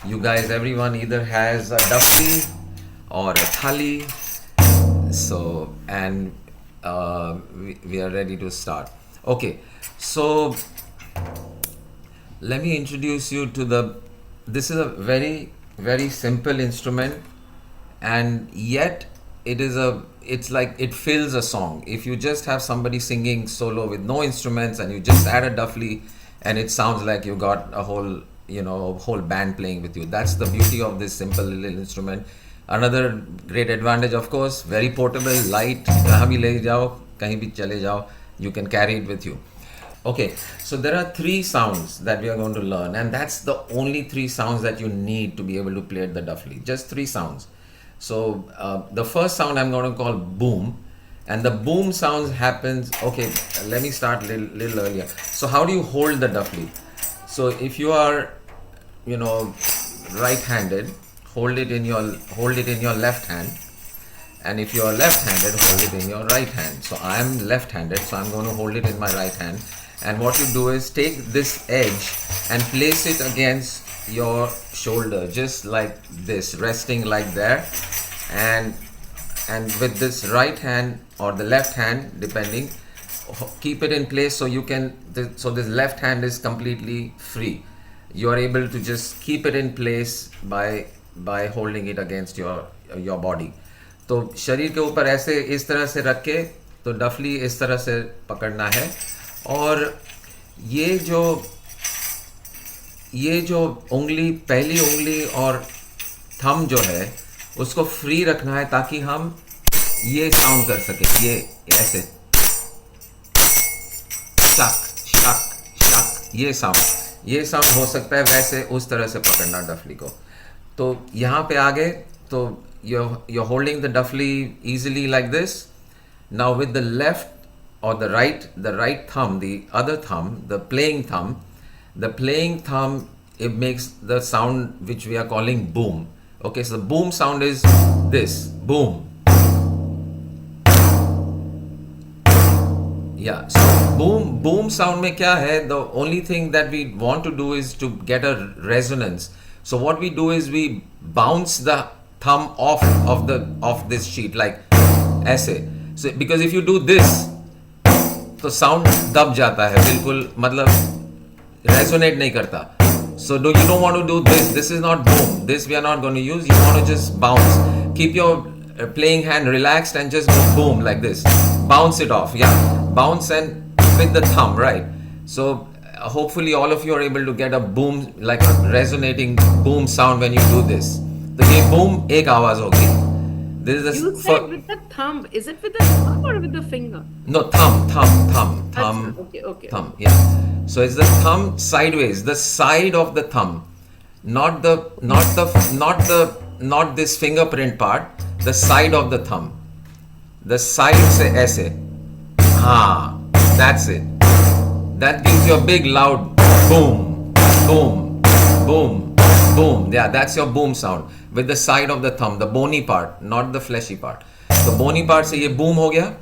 You guys, everyone either has a duffly or a thali. So, and we are ready to start. Okay, so let me introduce you to the. This is a very simple instrument, and yet it's like it fills a song. If you just have somebody singing solo with no instruments and you just add a duffly, and it sounds like you got a whole band playing with you. That's the beauty of this simple little instrument. Another great advantage, of course, very portable, light. कहाँ भी ले जाओ, कहीं भी चले जाओ, you can carry it with you. Okay, so there are three sounds that we are going to learn, and that's the only three sounds that you need to be able to play the duffly. Just three sounds. So the first sound I'm going to call boom, and the boom sounds happens. Okay, let me start little earlier. So how do you hold the duffly? So if you are, right-handed, hold it in your left hand, and if you are left-handed, hold it in your right hand. So I'm left-handed, so I'm going to hold it in my right hand. And what you do is take this edge and place it against your shoulder, just like this, resting like there. And with this right hand or the left hand, depending, keep it in place so you can. So this left hand is completely free. You are able to just keep it in place by holding it against your body. तो शरीर के ऊपर ऐसे इस तरह से रख के तो डफली इस तरह से पकड़ना है, और ये जो उंगली, पहली उंगली और थंब जो है उसको फ्री रखना है ताकि हम ये साउंड कर सके, ये ऐसे शक शक शक, ये साउंड हो सकता है वैसे, उस तरह से पकड़ना डफली को. तो यहाँ पे आगे तो you're holding the duffly easily like this. Now with the left or the right thumb, the other thumb, the playing thumb, it makes the sound which we are calling boom. Okay, so the boom sound is this, boom. Yeah, so boom sound में क्या है? The only thing that we want to do is to get a resonance. So what we do is we bounce the thumb off this sheet like ऐसे. So because if you do this, तो sound दब जाता है बिल्कुल, मतलब resonate नहीं करता. So you don't want to do this. This is not boom. This we are not going to use. You want to just bounce. Keep your playing hand relaxed and just go boom like this. Bounce it off. Yeah, bounce and with the thumb, right? So hopefully all of you are able to get a boom, like a resonating boom sound when you do this. तो ये boom एक आवाज होगी. This is You said with the thumb. Is it with the thumb or with the finger? No, thumb. Okay. Thumb, yeah. So it's the thumb sideways, the side of the thumb, not this fingerprint part, the side of the thumb. The side से ऐसे. हाँ, that's it. That gives you a big loud boom, boom, boom, boom. Yeah, that's your boom sound with the side of the thumb, the bony part, not the fleshy part. So bony part से ये boom हो गया.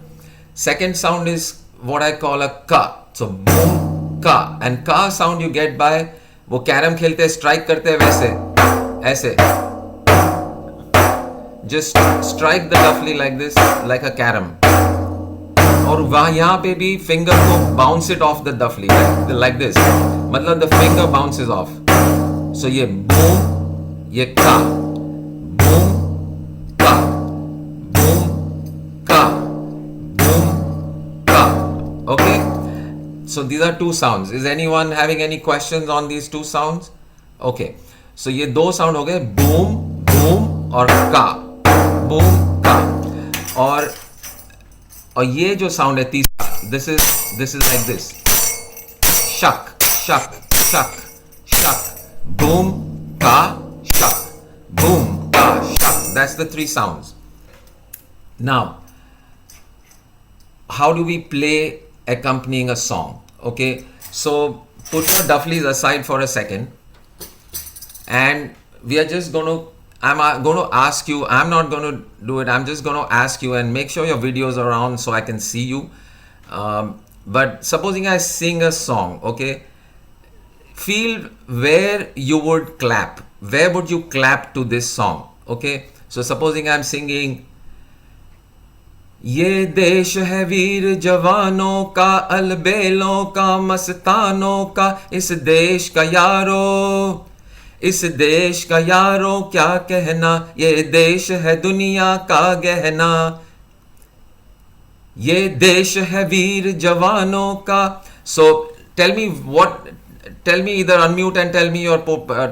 Second sound is what I call a ka. So boom, ka, and ka sound you get by वो carrom खेलते हैं, strike करते हैं वैसे, ऐसे. Just strike the duffly like this, like a carom. और वहाँ यहाँ पे भी फिंगर को bounce it off the duffly like this. मतलब the finger bounces off. So ये boom, ये ka, boom, ka, boom, ka, boom, ka. Okay. So these are two sounds. Is anyone having any questions on these two sounds? Okay. So ये दो sound हो गए, boom, boom और ka, boom, ka. और ये जो sound है तीसरा, this is like this, shak, shak, shak, shak, boom, ka, shak, boom, ka, shak. That's the three sounds. Now, how do we play accompanying a song? Okay, so put your dufflies aside for a second, and we are just going to, I'm going to ask you, I'm not going to do it, I'm just going to ask you, and make sure your videos are on so I can see you. But supposing I sing a song, okay, feel where you would clap. where would you clap to this song? Okay, so supposing I'm singing, ये देश है वीर जवानों का, अलबेलों का, मस्तानों का, इस देश का यारो, इस देश का यारो क्या कहना, ये देश है दुनिया का गहना, ये देश है वीर जवानों का. So tell me what, tell me, either unmute and tell me or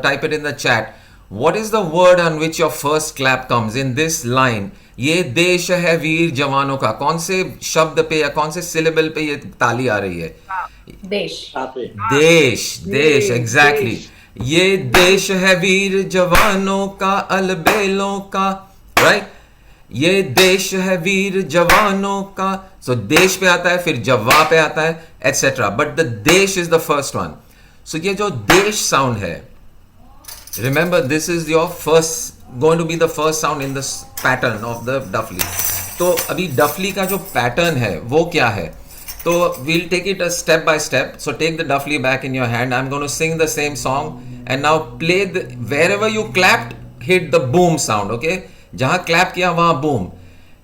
type it in the chat. What is the word on which your first clap comes in this line? ये देश है वीर जवानों का. कौन से शब्द पे या कौन से सिलेबल पे ये ताली आ रही है? देश. देश, देश, एग्जैक्टली. ये देश है वीर जवानों का, अलबेलों का, राइट. ये देश है वीर जवानों का. सो देश पे आता है, फिर जवा पे आता है, एटसेट्रा. बट द देश इज द फर्स्ट वन. सो ये जो देश साउंड है, remember this is your first, going to be the first sound in this pattern of the Duffly. तो अभी डफली का जो पैटर्न है वो क्या है? तो we'll take it a step by step. So take the Duffly back in your hand. I'm going to sing the same song and now play the, wherever you clapped, hit the boom sound. Okay, जहाँ clap किया वहाँ boom.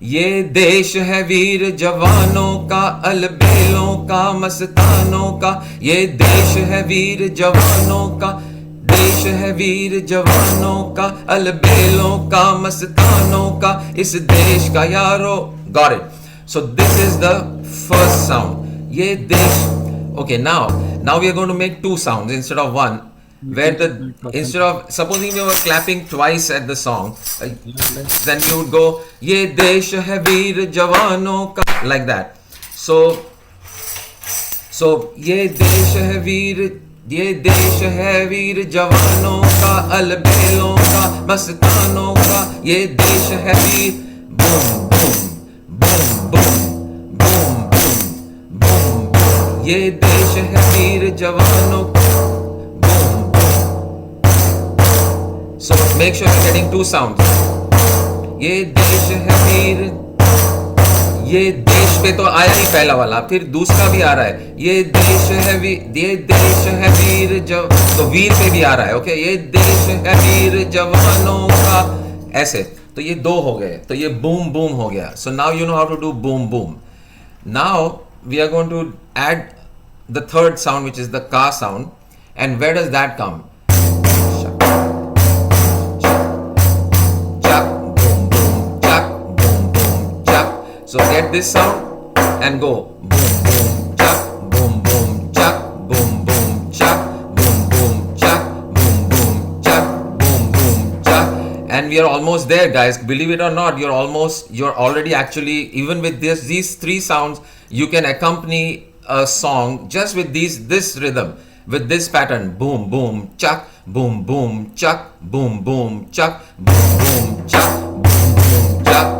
ये देश है वीर जवानों का, अलबेलों का, मस्तानों का, ये देश है वीर जवानों का, देश है वीर जवानों का, अलबेलों का, मस्तानों का, इस देश का यारो. Got it. So this is the first sound. ये देश. Okay, now we are going to make two sounds instead of one. Where the, instead of, supposing we were clapping twice at the song, then you would go, ये देश है वीर जवानों का, like that. So ये देश है वीर, ये देश है वीर जवानों का, अलबेलों का, मस्तानों का, ये देश है वीर. Boom boom boom boom boom boom boom. ये देश है वीर जवानों का. So make sure you're getting two sounds. ये देश है वीर, ये देश पे तो आया ही पहला वाला, फिर दूसरा भी आ रहा है. ये देश है वीर, ये देश है वीर जव, तो वीर पे भी आ रहा है. ओके, ये देश है वीर जवानों का, ऐसे. तो ये दो हो गए, तो ये बूम बूम हो गया. So now you know how to do boom boom. Now we are going to add the third sound which is the ka sound. And where does that come? So get this sound and go boom boom chuck, boom boom chuck, boom boom chuck, boom boom chuck, boom boom chuck, boom boom chuck. And we are almost there, guys. Believe it or not, you're already actually, even with these three sounds, you can accompany a song just with this rhythm, with this pattern. Boom boom chuck, boom boom chuck, boom boom chuck, boom boom chuck, boom boom chuck.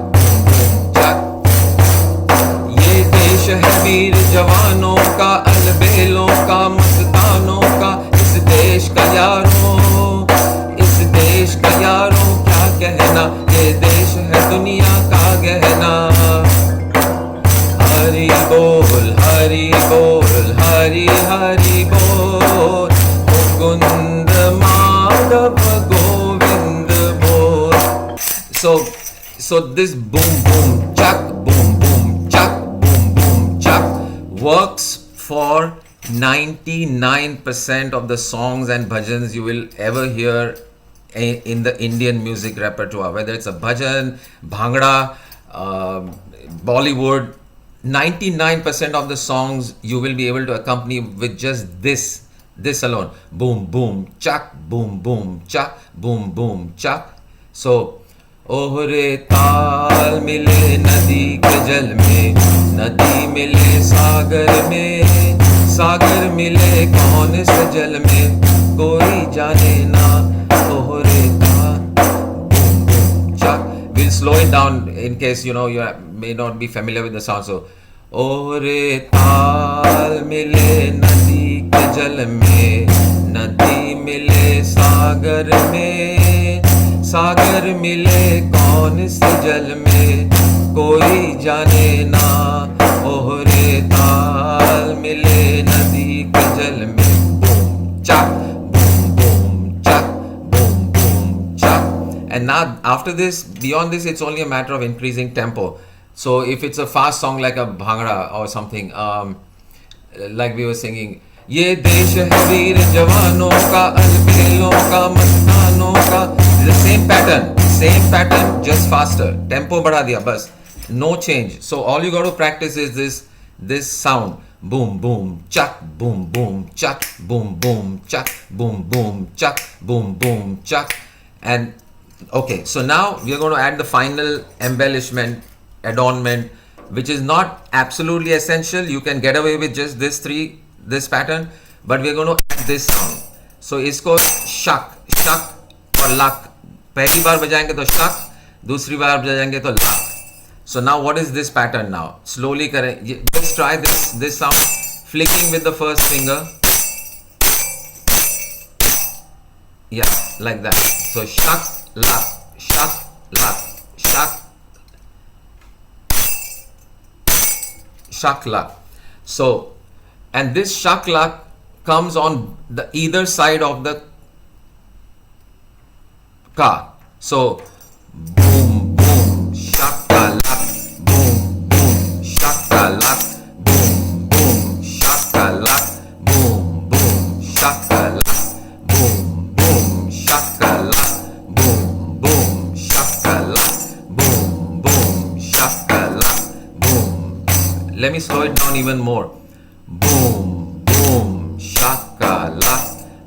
है वीर जवानों का, अलबेलों का, मस्तानों का, इस देश का यारों, इस देश का यारों क्या कहना, ये देश है दुनिया का गहना. हरि बोल हरि बोल, हरि हरि बोल, मुकुंद माधव गोविंद बोल. So this boom boom chuck, boom boom chuck, works for 99% of the songs and bhajans you will ever hear in the Indian music repertoire, whether it's a bhajan, bhangra, Bollywood. 99% of the songs you will be able to accompany with just this alone. Boom boom chuck, boom boom chuck, boom boom chuck. So ओहरे ताल मिले नदी के जल में, नदी मिले सागर में, सागर मिले कौन से जल में, कोई जाने ना. ओहरे ताल boom boom chuck. We'll slow it down in case you may not be familiar with the sound. So ओहरे ताल मिले नदी के जल में, नदी मिले सागर में, सागर मिले कौन से जल में, कोई जाने ना. ओहरे ताल मिले नदी के जल में. Boom chuck boom boom chuck boom And now after this, beyond this, it's only a matter of increasing tempo. So if it's a fast song like a bhangra or something, like we were singing, ये देश है वीर जवानों का अलबेलों का मस्तानों का, the same pattern, just faster. Tempo बढ़ा दिया बस, no change. So all you got to practice is this sound. Boom, boom, chuck, boom, boom, chuck, boom, boom, chuck, boom, boom, chuck, boom, boom, chuck. And okay, so now we are going to add the final embellishment, adornment, which is not absolutely essential. You can get away with just this pattern, but we are going to add this sound. So इसको शक और luck, पहली बार बजाएंगे तो शक, दूसरी बार बजाएंगे तो luck. So now what is this pattern now? Slowly करें. Just try this sound, flicking with the first finger. Yeah, like that. So shak, lak, shak, lak. So, and this shak, lak comes on the either side of the ka. So, boom, boom, shaka, lak, boom, boom, shaka, lak, boom, boom, shaka, lak, boom, boom, shaka, lak, boom, boom, shaka, lak, boom, boom, shaka, lak, boom, boom, shaka, lak, boom. Let me slow it down even more. Boom, boom, shaka, lak,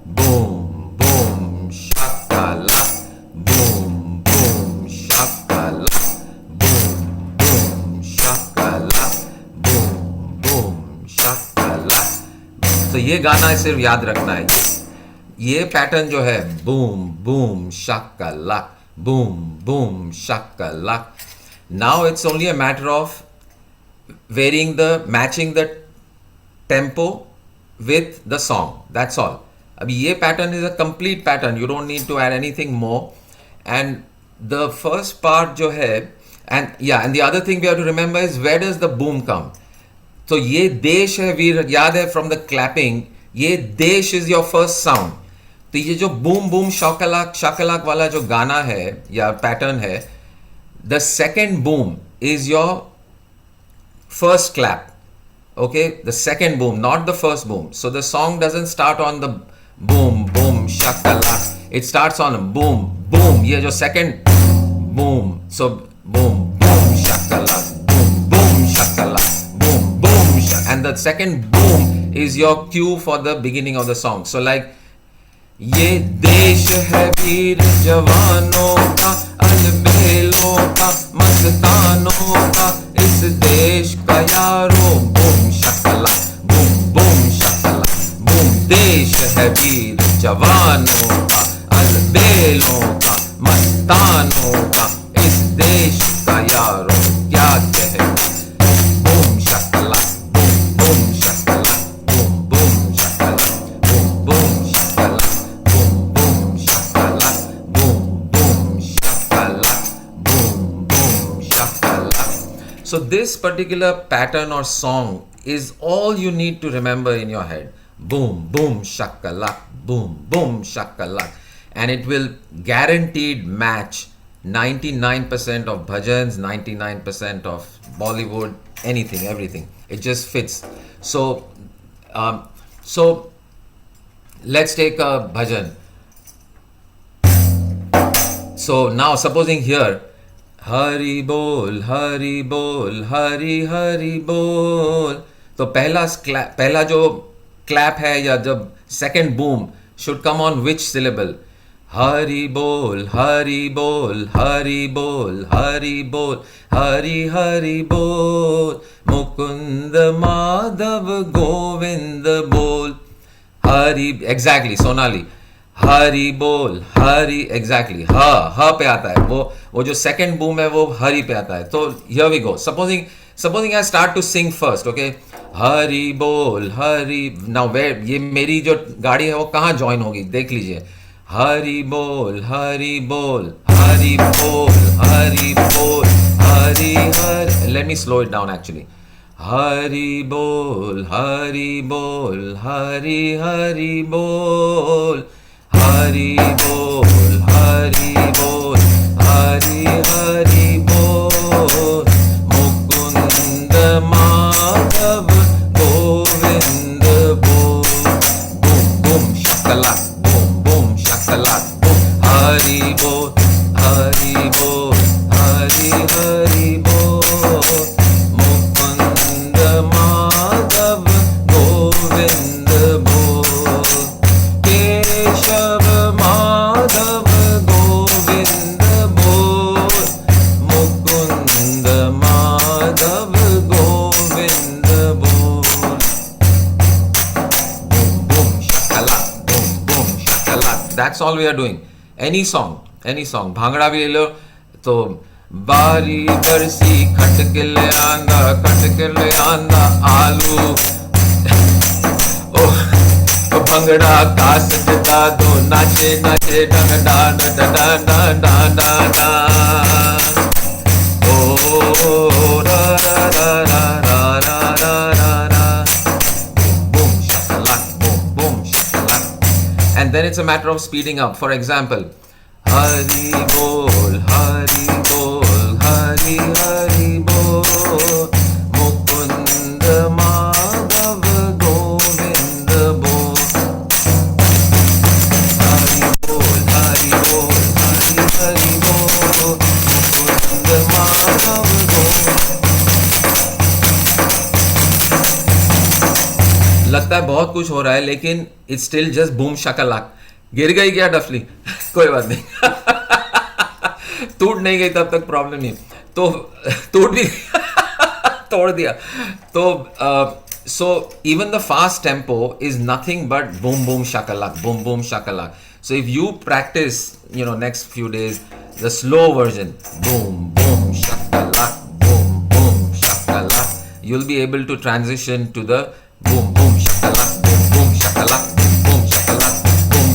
boom, boom, shaka, lak, boom, boom, shaka, lak, boom, boom, shaka, lak, boom, boom, shaka, lak. तो ये गाना सिर्फ याद रखना है. ये pattern जो है, boom, boom, shaka, lak, boom, boom, shaka, lak. Now it's only a matter of matching the tempo with the song. That's all. अभी ये pattern is a complete pattern. You don't need to add anything more. And the first part जो है, and the other thing we have to remember is, where does the boom come? So ये देश है वीर, याद है from the clapping, ये देश is your first sound. तो ये जो boom boom shakalak वाला जो गाना है या pattern है, the second boom is your first clap. Okay, the second boom, not the first boom. So the song doesn't start on the boom boom shakalak. It starts on a boom boom. ये जो second boom. So boom boom shakalak, boom boom shakalak, boom boom shak. And the second boom is your cue for the beginning of the song. So like, ये देश है वीर जवानों का अलबेलों का मस्तानों का, इस देश का यारो बूम शकला, बूम बूम शकला, बूम. देश है वीर जवानों का अलबेलों का मस्तानों का, इस देश का यारो क्या कहे. बूम शकला, बूम बूम शकला, बूम बूम शकला, बूम बूम शकला, बूम बूम शकला, बूम बूम शकला, बूम बूम शकला. So this particular pattern or song is all you need to remember in your head. Boom, boom, shakalak, boom, boom, shakalak. And it will guaranteed match 99% of bhajans, 99% of Bollywood, anything, everything. It just fits. So let's take a bhajan. So now supposing here, Hari बोल हरि बोल हरि हरि बोल, तो पहला जो clap है या जब second boom should come on which syllable. Hari बोल हरि बोल हरि बोल हरि बोल हरि हरि बोल, मुकुंद माधव गोविंद बोल. हरि, एग्जैक्टली सोनाली, हरि बोल हरि, एग्जैक्टली ह पे आता है. वो जो सेकंड बूम है वो हरि पे आता है. तो here we go. Supposing I start to sing first. Okay, Hari बोल हरि. नाउ वेयर, ये मेरी जो गाड़ी है वो कहाँ ज्वाइन होगी देख लीजिए. हरि बोल हरि बोल हरि बोल हरि बोल Hari Hari. Let me slow it down actually. Hari बोल हरि बोल हरि हरि बोल, हरि बोल हरि बोल That's all we are doing. Any song. Bhangra bhi le lo, to बारी बरसी खटके ले आंदा आलू ओ भंगड़ा का सजदा दो नाचे नाचे डंग डा डा डा डा डा डा डा ओ रा रा रा रा रा रा रा रा boom shakalak boom shakalak. And then it's a matter of speeding up. For example, Hari bol Hari bol Hari Hari bol Mukund Madhav Govind bol Hari bol Hari bol Hari Hari bol Mukund Madhav Govind. लगता है बहुत कुछ हो रहा है लेकिन it's still just boom शकलाक. गिर गई क्या डफली? कोई बात नहीं. टूट नहीं गई तब तक प्रॉब्लम नहीं. तो टूट भी तोड़ दिया. तो so even the fast tempo is nothing but boom boom shakalak. So if you practice, next few days the slow version, boom boom shakalak, you'll be able to transition to the boom boom shakalak, boom shakalak, boom shakalak, boom.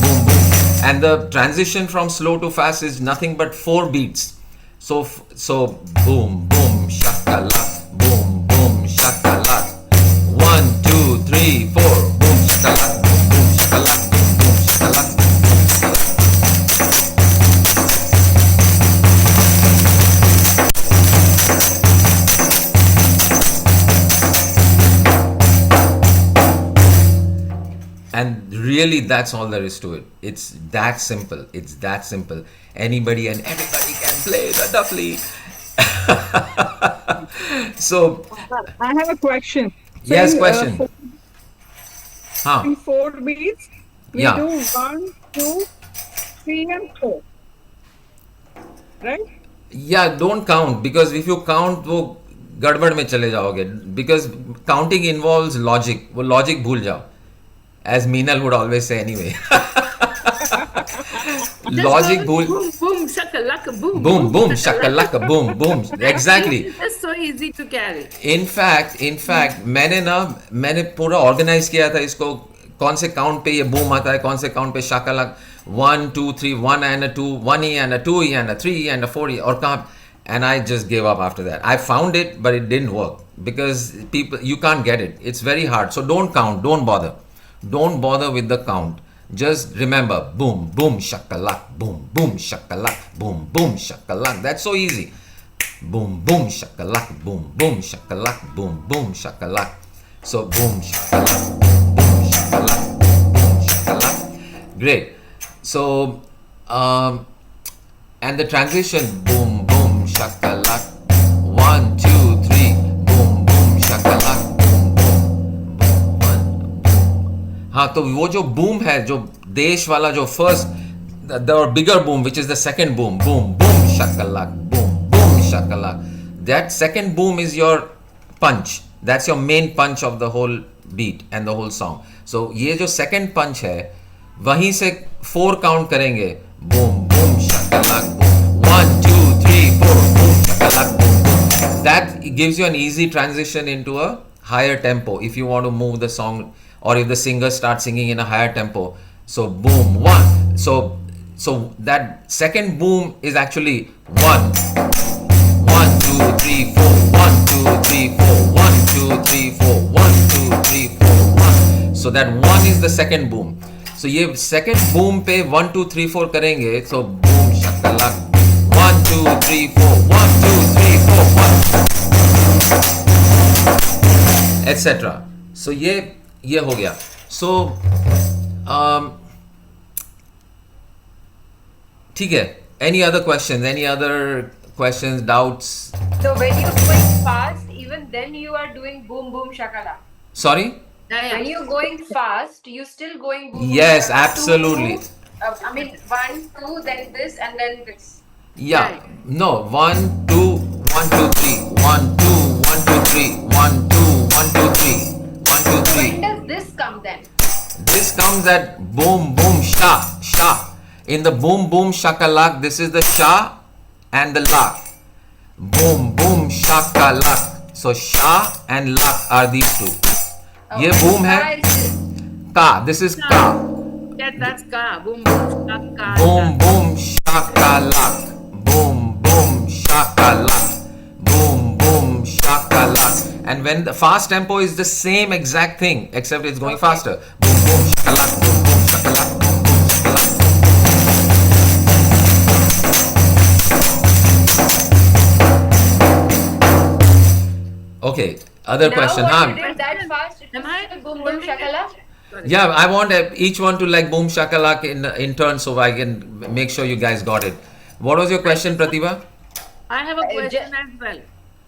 And the transition from slow to fast is nothing but 4 beats. So boom boom shakalak, boom shakalak, 1 2 3 4, boom shakalak, boom shakalak, boom shakalak. And really, that's all there is to it. It's that simple. Anybody and everybody can play the duffly. So, I have a question. So yes, in, question. in 4 beats, we Yeah. do 1, 2, 3, and 4. Right? Yeah, don't count, because if you count, वो गड़बड़ में चले जाओगे. Because counting involves logic. वो logic भूल जाओ. As Meenal would always say anyway. Logic boom, भूल. boom, shakalaka, boom, Boom shakalaka boom. Exactly. It's so easy to carry. In fact, मैंने पूरा ऑर्गेनाइज किया था इसको. कौन से काउंट पे ये बूम आता है, कौन से काउंट पे शाकालक, 1 2 3, 1 and a 2, 1 E and a 2 E and a 3 E and a 4 E, और कहाँ. And I just gave up after that. I found it, but it didn't work because you can't get it. It's very hard. So don't count. Don't bother with the count. Just remember, boom boom shakalak, boom shakalak, boom shakalak. That's so easy. Boom boom shakalak, boom shakalak, boom shakalak. So boom shakalak, boom shakalak, boom shakalak. Great. So and the transition, boom shakalak, 1 2 3, boom shakalak, boom 1 boom. हाँ, तो वो जो boom है, जो देश वाला जो first, the bigger boom, which is the second boom shakalak, boom shakalak. That second boom is your punch. That's your main punch of the whole beat and the whole song. So ये जो second punch है, वहीं से 4 count करेंगे, boom shakalak, boom 1 2 3 4, boom shakalak, boom. That gives you an easy transition into a higher tempo if you want to move the song, or if the singer starts singing in a higher tempo. So boom 1. So that second boom is actually 1 1 2 3 4, 1 2 3 4, 1 2 3 4, 1 2 3 4, 1. So that 1 is the second boom. So ये second boom पे 1 2 3 4 करेंगे. So boom shakalak, 1 2 3 4, 1 2 3 4, 1, etc. So ये हो गया. So ठीक है. Any other questions, doubts? So when you're going fast, even then you are doing boom boom shakala. Sorry? When you're going fast, you still going boom. boom, Yes, shakala. absolutely. I mean 1 2, then this, and then this. Yeah. Right. No, 1 2 1 2 3, 1 2 1 2 3, 1 2 1 2 3, 1 2 3. When does this come then? This comes at boom boom sha. In the boom boom shakalak, this is the sha and the lak. Boom boom shakalak. So sha and lak are these two. ये boom है. Ka. This is ka. Yeah, that's ka. Boom boom shaka. Boom boom shakalak. Boom boom shakalak. Boom boom shakalak. And when the fast tempo is the same exact thing, except it's going faster. Boom boom shakalak. Boom boom shakalak. Boom boom shakalak. Okay. Other Now question. what Huh? you did that fast, it Am was I still boom boom holding it? shakala. Yeah, I want each one to like boom shakalak in turn, so I can make sure you guys got it. What was your question, Pratibha? I have a question as well.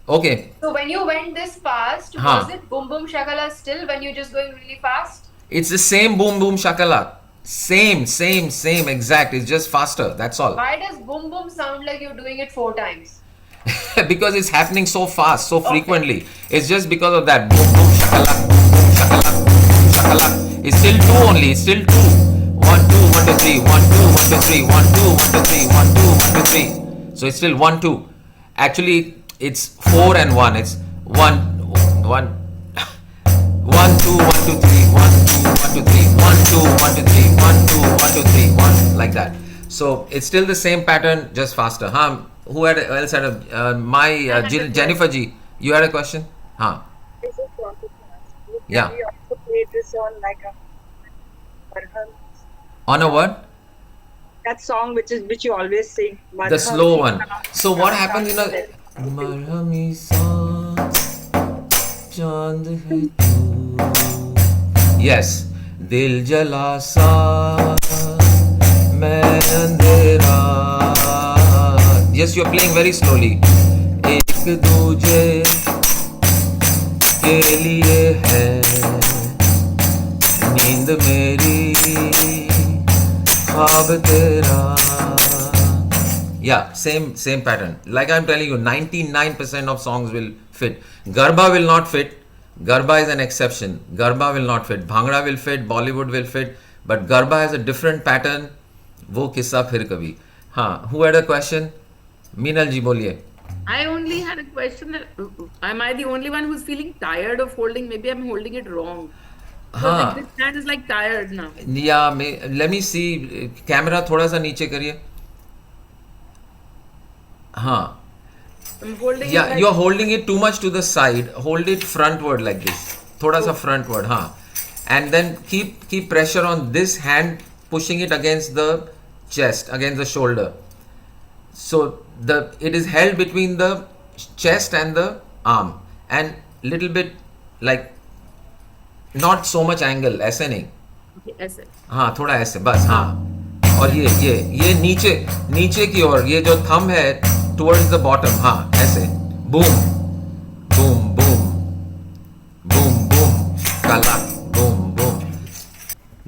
Okay, So when you went this fast, Huh. was it boom boom shakala still when you're just going really fast? it's the same boom boom shakalak. Same, exact. It's just faster. That's all. Why does boom boom sound like you're doing it 4 times? Because it's happening so fast, so frequently. It's just because of that. Boom boom shakalak, boom boom shakalak, boom boom shakalak. It's still two only. It's still two. 1 2 1 2 3. 1 2 1 2 3. 1 2 1 2 3. 1 2 1 2 3. So it's still 1 2. Actually, it's 4 and 1. It's 1 1 1 2 1 2 3. 1 2 1 2 3. 1 2 1 2 3. 1 2 1 2 3. 1 like that. So it's still the same pattern, just faster. Huh? Who else had a Jennifer G? You had a question? Huh? I just wanted to ask you, Yeah. can we also play this on like a Marham? On a what? That song which you always sing. The Marham slow one. Sita, So what Sita, happens in a Sita. Marhami सांस, चांद है तू. Yes. दिल जला सा मैं अंधेरा. Yes, you're playing very slowly. एक दूजे के लिए है नींद मेरी ख्वाब तेरा. Yeah, same pattern. Like I'm telling you, 99% of songs will fit. Garba will not fit. Garba is an exception. Garba will not fit. Bhangra will fit. Bollywood will fit. But Garba has a different pattern. वो किस्सा फिर कभी. हाँ, who had a question? Meenal जी बोलिए. I only had a question that am I the only one who's feeling tired of holding? Maybe I'm holding it wrong. So हाँ. like this hand is like tired now. Yeah, let me see. Camera थोड़ा सा नीचे करिए. हाँ. I'm holding Yeah, it like you're holding it too much to the side. Hold it frontward like this. थोड़ा सा frontward, हाँ. And then keep pressure on this hand, pushing it against the chest, against the shoulder. So it is held between the chest and the arm, and little bit like not so much angle. ऐसे नहीं. ऐसे. हाँ, थोड़ा ऐसे बस. हाँ. और ये नीचे की ओर, ये जो thumb है towards the bottom. हाँ, ऐसे. Boom, boom, boom, boom, boom. Kalak, boom, boom.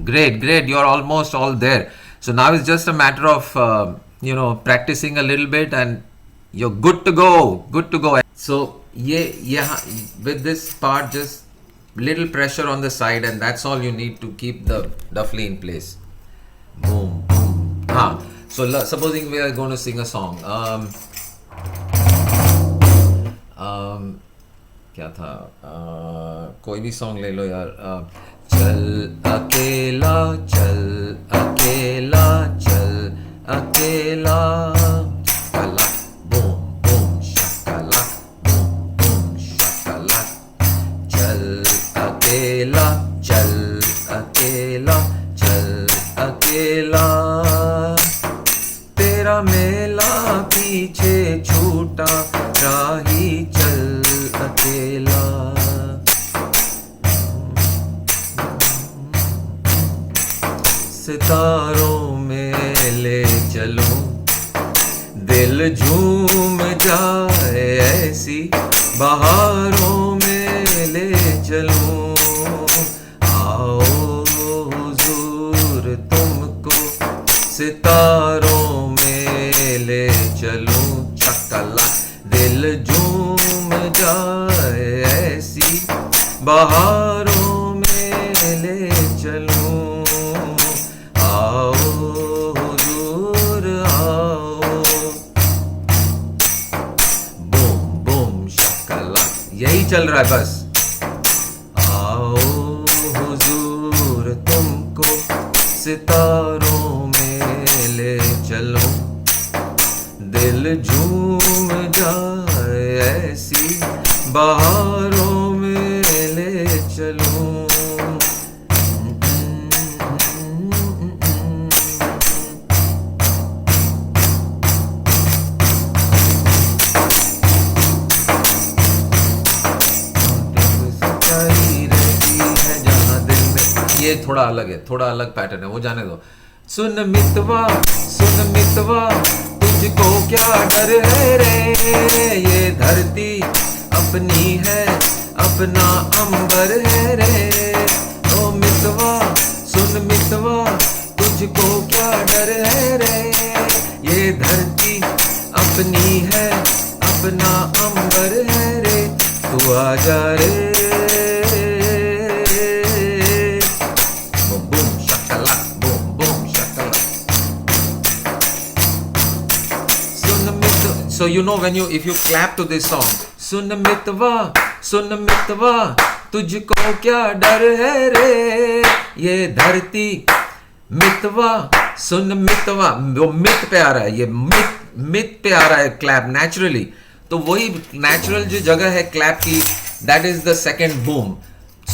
Great. You're almost all there. So now it's just a matter of practicing a little bit, and you're good to go. So yeah, with this part, just little pressure on the side, and that's all you need to keep the duffly in place. Boom, boom. So supposing we are going to sing a song. क्या था? कोई भी song ले लो यार. चल अकेला चल अकेला चल अकेला. शकला बूम बूम शकला बूम बूम शकला. चल अकेला चल अकेला चल अकेला. तेरा मेला पीछे छूटा राही चल अकेला. सितारों में ले चलूं, दिल झूम जाए ऐसी बहारों में ले चलूं. आओ हुजूर तुमको सितारों में ले चलूं. चकला दिल झूम जाए ऐसी बहारों में ले चलूं. आओ हुजूर चल रहा है बस। आओ हुजूर तुमको सितारों में ले चलो, दिल झूम जाए ऐसी बहारों में ले चलो। ये थोड़ा अलग है, थोड़ा अलग पैटर्न है, वो जाने दो। सुन मितवा तुझको क्या डर है रे, ये धरती अपनी है अपना अंबर है रे। ओ मितवा सुन मितवा तुझको क्या डर है रे, ये धरती अपनी है अपना अंबर है रे। तू आजा रे, so you know when if you clap to this song, सुन मितवा तुझको क्या डर है रे, ये धरती मितवा सुन मितवा, वो मित पे आ रहा है, ये मित पे आ रहा है क्लैप नेचुरली। तो वही नेचुरल जो जगह है क्लैप की, that is the second boom.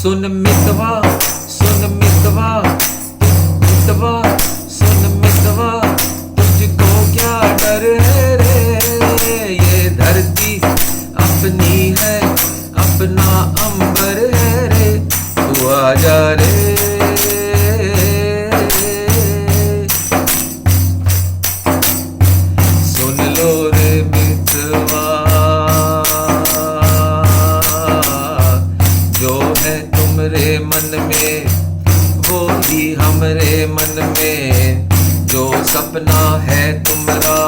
सुन मितवा तुझको क्या डर है रे, ये धरती अपनी है अपना अंबर है रे। तू आजा रे, सुन लो रे मितवा, जो है तुमरे मन में वो ही हमरे मन में, जो सपना है तुम्हारा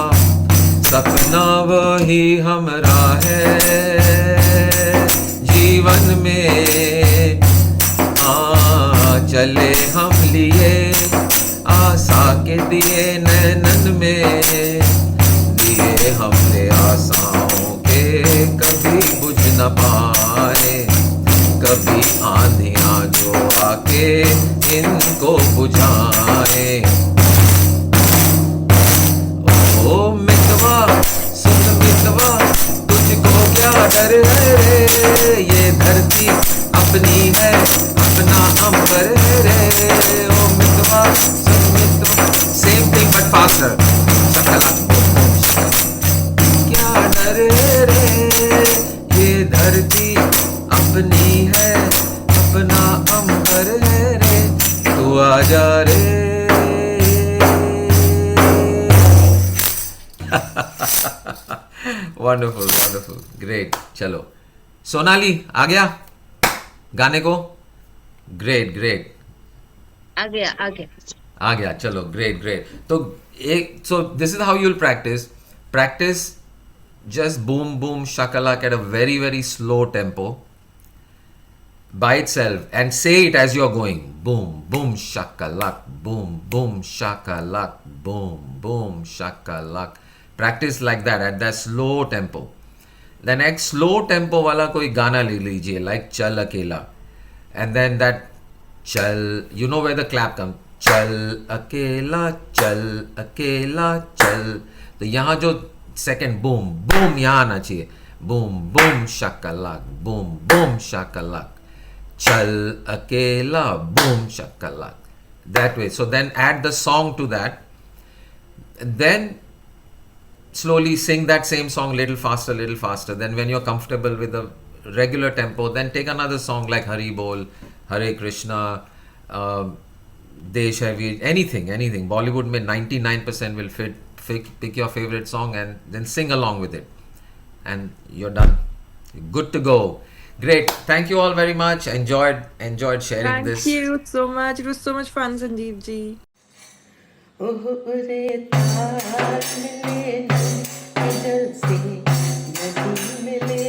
सपना वही हमरा है जीवन में। चले हम लिए आशा के दिए नैनन में, दिए हमने आशाओं के कभी बुझ न पाए, कभी आंधियां जो आके इनको बुझाए। ओ मितवा सुन मितवा तुझको क्या डर है रे, ये धरती अपनी है अपना अंबर है रे। ओ मितवा सुन मितवा, सेम थिंग बट फास्टर। क्या डर है रे, ये धरती अपनी है अपना अंबर है रे। तू आजा रे। Wonderful wonderful great. चलो सोनाली आ गया गाने को? ग्रेट ग्रेट, आ गया आ गया। चलो ग्रेट ग्रेट। तो एक so this is how you will practice just boom boom shakalak at a very very slow tempo by itself, and say it as you're going, boom boom shakalak, boom boom shakalak, boom boom shakalak. Practice like that at that slow tempo. The next slow tempo wala koi gana le lijiye, like Chal Akela, and then that chal, you know where the clap comes, chal akela chal। तो यहाँ जो second boom boom यहाँ आना चाहिए, boom boom Shakalaka, boom boom Shakalaka, चल अकेला boom Shakalaka, that way. So then add the song to that, then slowly sing that same song little faster. Then when you're comfortable with the regular tempo, then take another song like Hari Bol, Hare Krishna, Desh Hai Veer, anything. Bollywood mein 99% will fit. Pick your favorite song and then sing along with it, and you're done. You're good to go. Great. Thank you all very much. Enjoyed sharing this. Thank you so much. It was so much fun, Sanjeev ji. मिले नदी मिले